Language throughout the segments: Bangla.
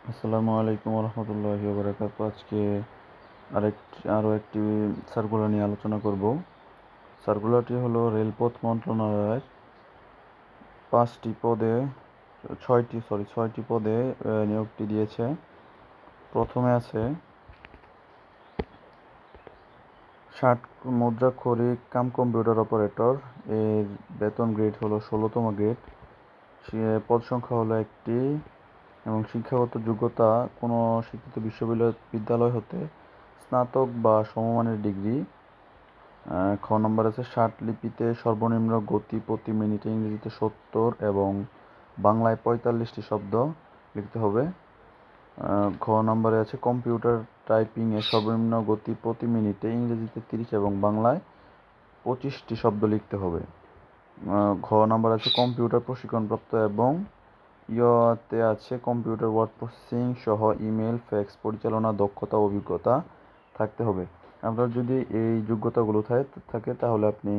আসসালামু আলাইকুম রহমতুল্লাহি ওয়া বারাকাতুহু। আজকে আরও একটি সার্কুলার নিয়ে আলোচনা করব। সার্কুলারটি হলো রেলপথ মন্ত্রণালয়ের পাঁচটি পদে ছয়টি পদে নিয়োগটি দিয়েছে। প্রথমে আছে 60 মুদ্রাক্ষরিক কাম কম্পিউটার অপারেটর। এর বেতন গ্রেড হলো 16তম গ্রেড। পদ সংখ্যা হলো একটি এবং শিক্ষাগত যোগ্যতা কোনো শিক্ষিত বিশ্ববিদ্যালয় হতে স্নাতক বা সমমানের ডিগ্রি। খ নম্বর আছে 60 লিপিতে সর্বনিম্ন গতি প্রতি মিনিটে ইংরেজিতে 70 এবং বাংলায় 45টি শব্দ লিখতে হবে। ঘ নম্বরে আছে কম্পিউটার টাইপিংয়ে সর্বনিম্ন গতি প্রতি মিনিটে ইংরেজিতে 30 এবং বাংলায় 25টি শব্দ লিখতে হবে। ঘ নম্বর আছে কম্পিউটার প্রশিক্ষণপ্রাপ্ত এবং ইতে আছে কম্পিউটার ওয়ার্ড প্রসেসিং সহ ইমেল ফ্যাক্স পরিচালনা দক্ষতা ও অভিজ্ঞতা থাকতে হবে। আপনার যদি এই যোগ্যতাগুলো থাকে তাহলে আপনি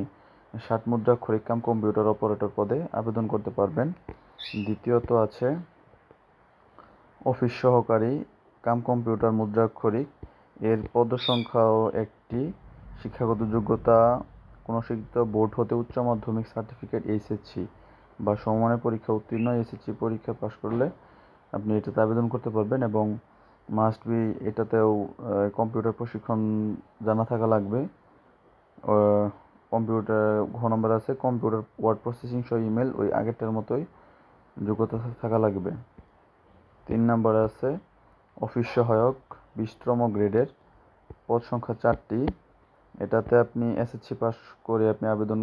60 মুদ্রাক্ষরিক কাম কম্পিউটার অপারেটর পদে আবেদন করতে পারবেন। দ্বিতীয়ত আছে অফিস সহকারী কাম কম্পিউটার মুদ্রাক্ষরিক। এর পদসংখ্যাও একটি। শিক্ষাগত যোগ্যতা কোনো শিক্ষিত বোর্ড হতে উচ্চ মাধ্যমিক সার্টিফিকেট এইচএসসি বা সমমানের পরীক্ষা উত্তীর্ণ। এসএসসি পরীক্ষা পাশ করলে আপনি এটাতে আবেদন করতে পারবেন এবং মাস্ট বি এটাতেও কম্পিউটার প্রশিক্ষণ জানা থাকা লাগবে। কম্পিউটার ঘ নম্বর আছে কম্পিউটার ওয়ার্ড প্রসেসিং সহ ইমেল ওই আগেরটার মতোই যোগ্যতা থাকা লাগবে। 3 নম্বরে আছে অফিস সহায়ক 20তম গ্রেডের। পদ সংখ্যা 4টি। এটাতে আপনি এসএসসি পাস করে আপনি আবেদন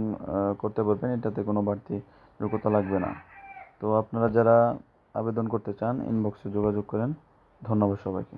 করতে পারবেন। এটাতে কোনো বাড়তি যোগ্যতা লাগবে না। তো আপনারা যারা আবেদন করতে চান ইনবক্সে যোগাযোগ করেন। ধন্যবাদ সবাইকে।